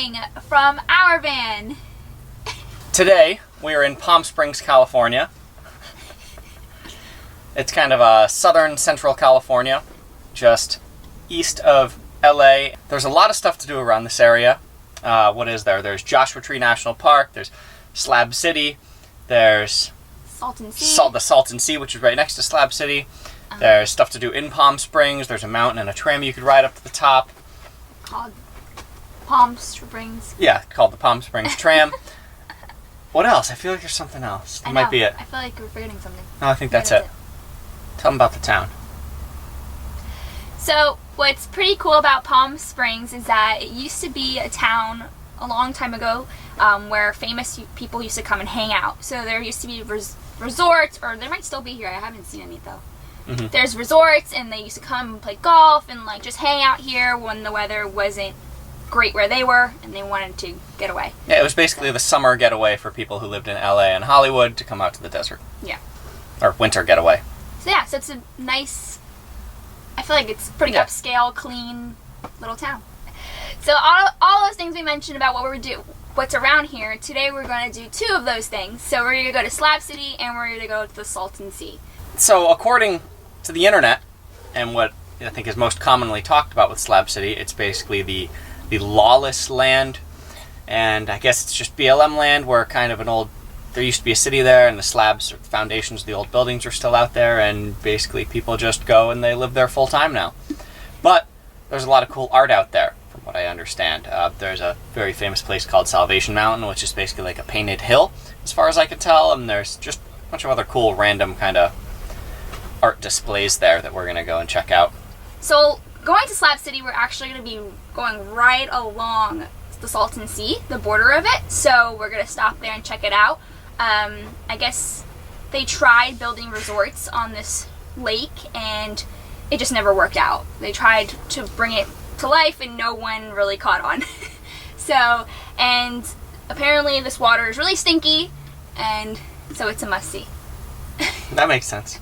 morning from ouRVan. Today, we are in Palm Springs, California. It's kind of a southern central California, just east of LA. There's a lot of stuff to do around this area. What is there? There's Joshua Tree National Park, there's Slab City, there's Salton Sea. the Salton Sea, which is right next to Slab City. There's stuff to do in Palm Springs. There's a mountain and a tram you could ride up to the top. Called Palm Springs. Yeah, called the Palm Springs Tram. What else? I feel like there's something else. That might be it. I feel like we're forgetting something. No, I think that's it. Tell them about the town. So, what's pretty cool about Palm Springs is that it used to be a town a long time ago where famous people used to come and hang out. So there used to be resorts, or there might still be here. I haven't seen any though. Mm-hmm. There's resorts, and they used to come and play golf and like just hang out here when the weather wasn't great where they were and they wanted to get away. Yeah, it was basically the summer getaway for people who lived in LA and Hollywood to come out to the desert. Yeah. Or winter getaway. So yeah, so it's a nice, I feel like it's pretty upscale, clean little town. So all those things we mentioned about what's around here, today we're going to do two of those things. So we're going to go to Slab City and we're going to go to the Salton Sea. So according to the internet, and what I think is most commonly talked about with Slab City, it's basically the lawless land, and I guess it's just BLM land where kind of there used to be a city there, and the slabs or foundations of the old buildings are still out there, and basically people just go and they live there full time now. But there's a lot of cool art out there, from what I understand. There's a very famous place called Salvation Mountain, which is basically like a painted hill, as far as I can tell, and there's just a bunch of other cool random kind of art displays there that we're going to go and check out. So going to Slab City, we're actually going to be going right along the Salton Sea, the border of it. So we're going to stop there and check it out. I guess they tried building resorts on this lake and it just never worked out. They tried to bring it to life and no one really caught on. And apparently this water is really stinky, and so it's a must-see. That makes sense.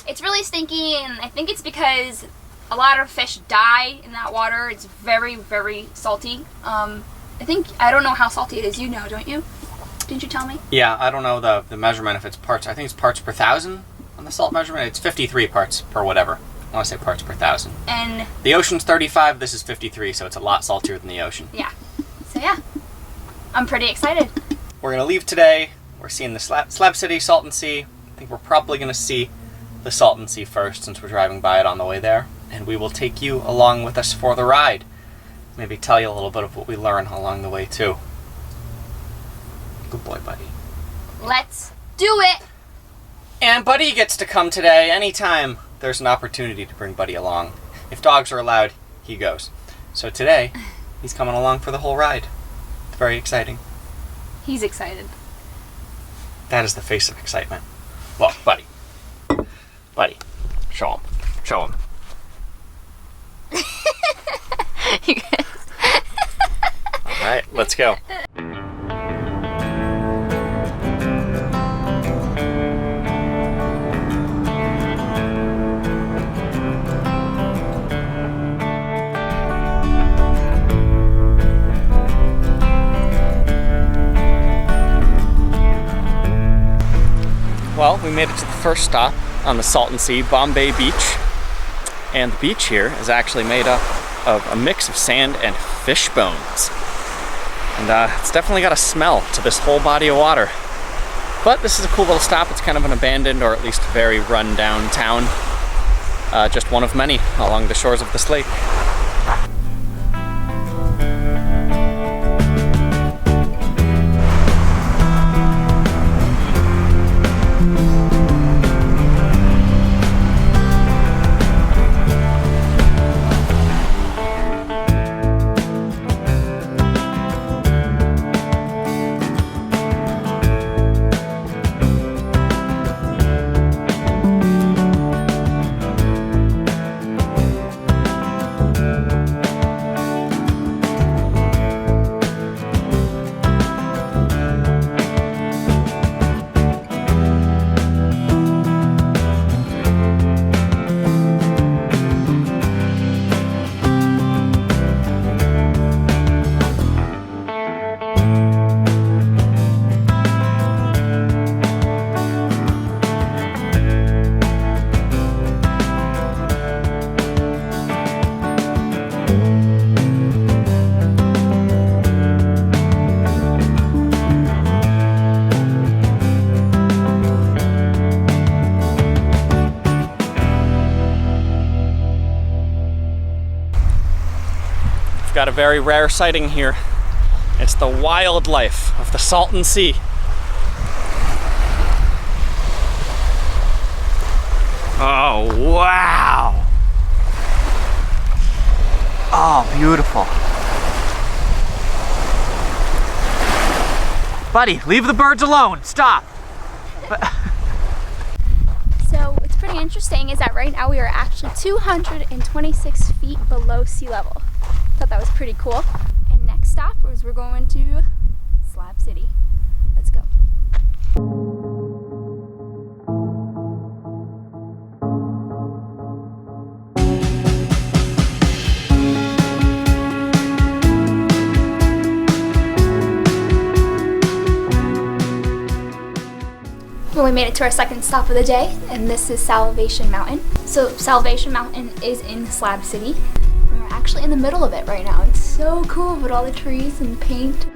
It's really stinky, and I think it's because a lot of fish die in that water. It's very, very salty. I don't know how salty it is. You know, don't you? Didn't you tell me? Yeah, I don't know the measurement if it's parts. I think it's parts per thousand on the salt measurement. It's 53 parts per whatever. I want to say parts per thousand. And the ocean's 35, this is 53, so it's a lot saltier than the ocean. Yeah. So yeah, I'm pretty excited. We're going to leave today. We're seeing the Slab City, Salton Sea. I think we're probably going to see the Salton Sea first since we're driving by it on the way there. And we will take you along with us for the ride. Maybe tell you a little bit of what we learn along the way too. Good boy, Buddy. Let's do it! And Buddy gets to come today anytime there's an opportunity to bring Buddy along. If dogs are allowed, he goes. So today, he's coming along for the whole ride. It's very exciting. He's excited. That is the face of excitement. Well, Buddy. Buddy, show him. Show him. You guys. All right, let's go. Well, we made it to the first stop on the Salton Sea, Bombay Beach. And the beach here is actually made up of a mix of sand and fish bones. And it's definitely got a smell to this whole body of water. But this is a cool little stop. It's kind of an abandoned, or at least very run-down town. Just one of many along the shores of this lake. We've got a very rare sighting here. It's the wildlife of the Salton Sea. Oh, wow! Oh, beautiful. Buddy, leave the birds alone. Stop. So what's pretty interesting is that right now we are actually 226 feet below sea level. Thought that was pretty cool. And next stop is we're going to Slab City. Let's go. Well, we made it to our second stop of the day, and this is Salvation Mountain. So Salvation Mountain is in Slab City. We're actually in the middle of it right now. It's so cool with all the trees and paint.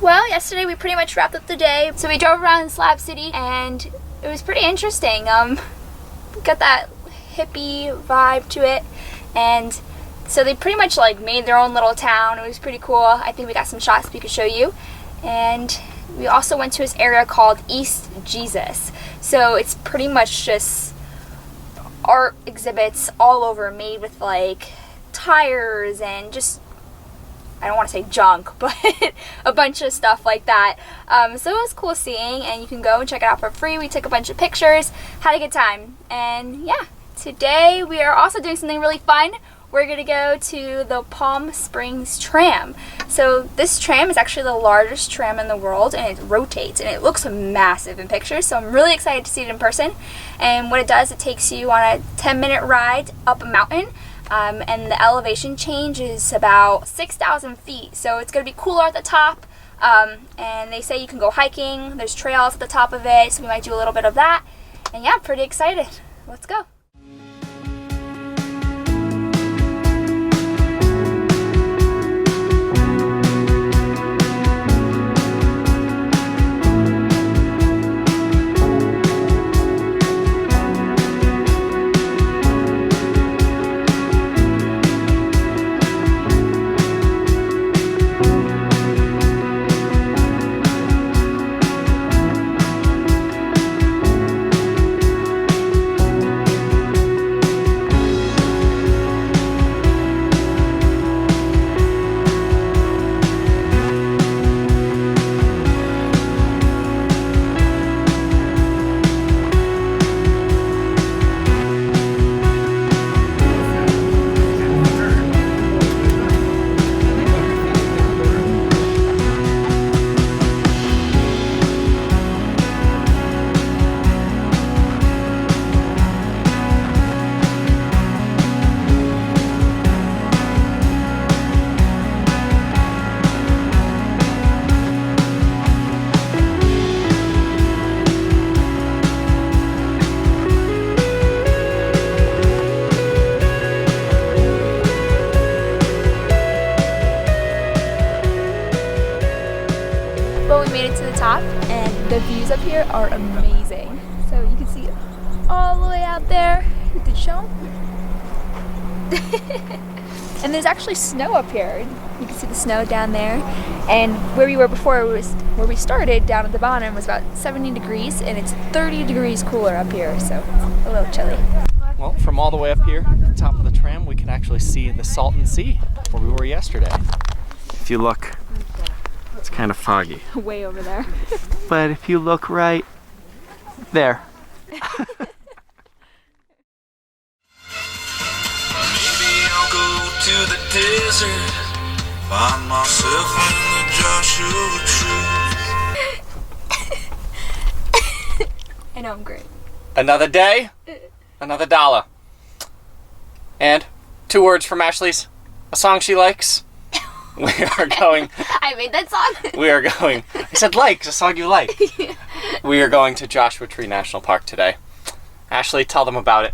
Well, yesterday we pretty much wrapped up the day. So we drove around Slab City and it was pretty interesting. Got that hippie vibe to it, and so they pretty much like made their own little town. It was pretty cool. I think we got some shots we could show you. And we also went to this area called East Jesus. So it's pretty much just art exhibits all over, made with like tires and just, I don't want to say junk, but a bunch of stuff like that. So it was cool seeing, and you can go and check it out for free. We took a bunch of pictures, had a good time. And yeah, today we are also doing something really fun. We're gonna go to the Palm Springs tram. So this tram is actually the largest tram in the world, and it rotates, and it looks massive in pictures. So I'm really excited to see it in person. And what it does, it takes you on a 10-minute ride up a mountain. And the elevation change is about 6,000 feet, so it's going to be cooler at the top, and they say you can go hiking. There's trails at the top of it, so we might do a little bit of that, and yeah, pretty excited. Let's go. But we made it to the top, and the views up here are amazing. So you can see all the way out there. You can show them. And there's actually snow up here. You can see the snow down there. And where we were before, was where we started down at the bottom, was about 70 degrees, and it's 30 degrees cooler up here, so a little chilly. Well, from all the way up here at the top of the tram, we can actually see the Salton Sea, where we were yesterday. If you look, it's kind of foggy. Way over there. But if you look right there. to the desert, find myself in the Joshua tree. I know I'm great. Another day, another dollar. And 2 words from Ashley's, a song she likes. We are going. I made that song. We are going. I said likes, a song you like. We are going to Joshua Tree National Park today. Ashley, tell them about it.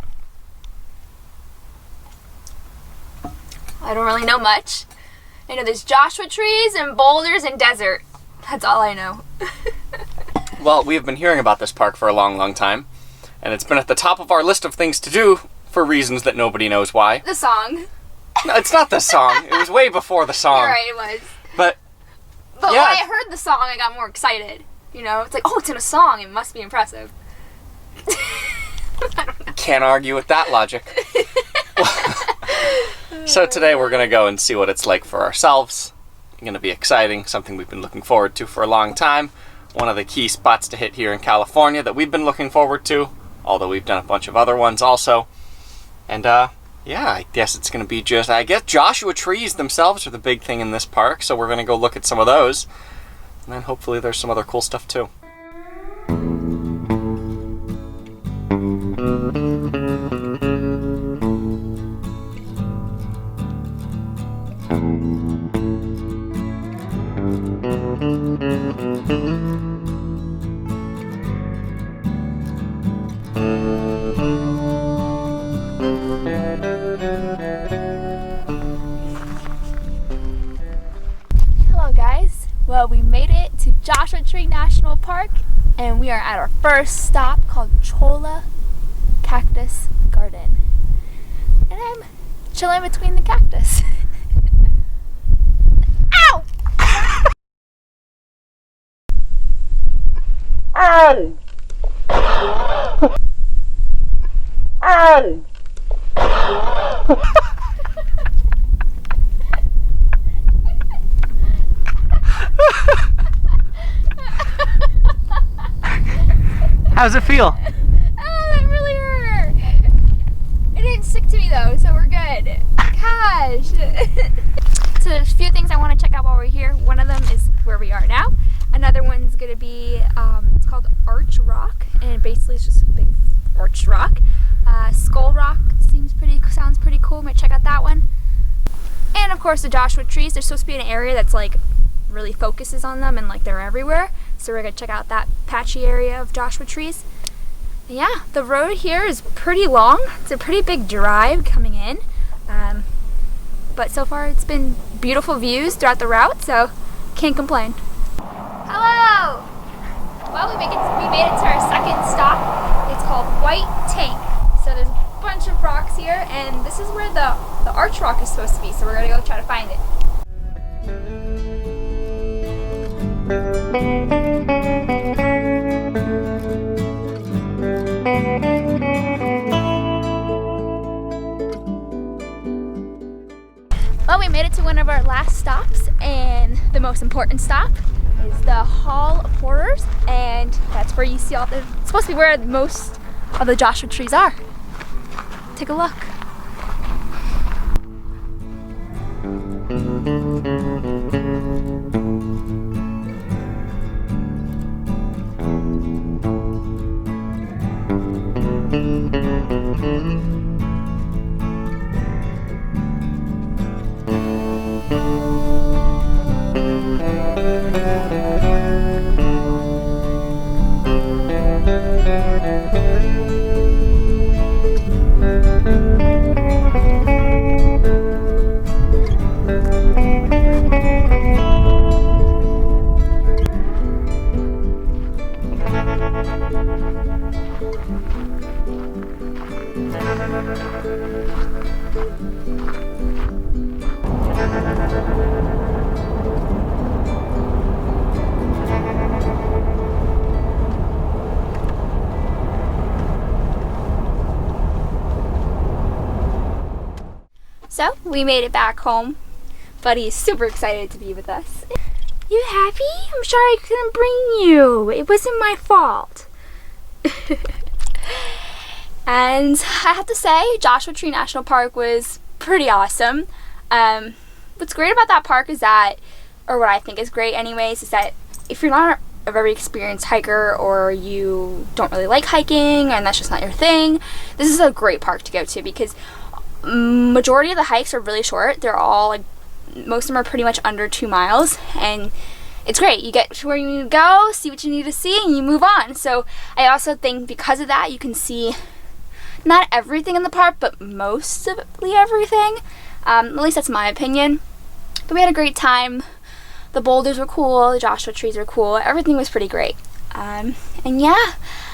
I don't really know much. I know there's Joshua trees and boulders and desert. That's all I know. Well, we have been hearing about this park for a long, long time, and it's been at the top of our list of things to do for reasons that nobody knows why. The song. No, it's not the song. It was way before the song. You're right, it was. But yeah. yeah. When I heard the song, I got more excited. You know, it's like, oh, it's in a song. It must be impressive. I don't know. Can't argue with that logic. So today we're going to go and see what it's like for ourselves. It's going to be exciting, something we've been looking forward to for a long time. One of the key spots to hit here in California that we've been looking forward to, although we've done a bunch of other ones also. And yeah, I guess it's going to be just, I guess Joshua trees themselves are the big thing in this park, so we're going to go look at some of those. And then hopefully there's some other cool stuff too. Hello guys. Well, we made it to Joshua Tree National Park and we are at our first stop called Cholla Cactus Garden. And I'm chilling between the cactus. Ow! Ow! Ow! How's it feel? Oh, that really hurt. It didn't stick to me though, so we're good. Gosh. So there's a few things I want to check out while we're here. One of them is where we are now. Another one's going to be, it's called Arch Rock, and basically it's just a big arched rock. Skull Rock sounds pretty cool. Might check out that one. And of course the Joshua trees. There's supposed to be an area that's like really focuses on them and like they're everywhere. So we're gonna check out that patchy area of Joshua trees. Yeah, the road here is pretty long. It's a pretty big drive coming in. But so far it's been beautiful views throughout the route, so can't complain. Hello! Well, we made it to our second stop. It's called White Tank. So there's a bunch of rocks here, and this is where the arch rock is supposed to be, so we're gonna go try to find it. Well, we made it to one of our last stops, and the most important stop is the Hall of Horrors, and that's where you see it's supposed to be where most of the Joshua trees are. Take a look. So, we made it back home. Buddy is super excited to be with us. You happy? I'm sorry I couldn't bring you. It wasn't my fault. And I have to say, Joshua Tree National Park was pretty awesome. What's great about that park is that, or what I think is great anyways, is that if you're not a very experienced hiker or you don't really like hiking and that's just not your thing, this is a great park to go to because majority of the hikes are really short. They're all like, most of them are pretty much under 2 miles, and it's great. You get to where you need to go, see what you need to see, and you move on. So I also think because of that, you can see not everything in the park, but mostly everything. At least that's my opinion. But we had a great time. The boulders were cool, the Joshua trees were cool, everything was pretty great. And yeah,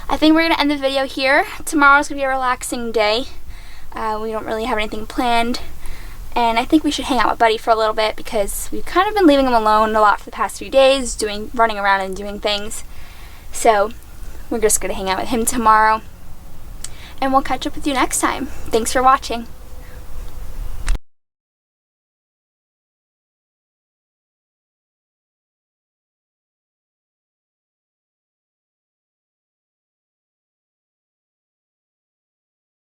I think we're going to end the video here. Tomorrow's going to be a relaxing day. We don't really have anything planned. And I think we should hang out with Buddy for a little bit because we've kind of been leaving him alone a lot for the past few days, running around and doing things. So we're just going to hang out with him tomorrow. And we'll catch up with you next time. Thanks for watching.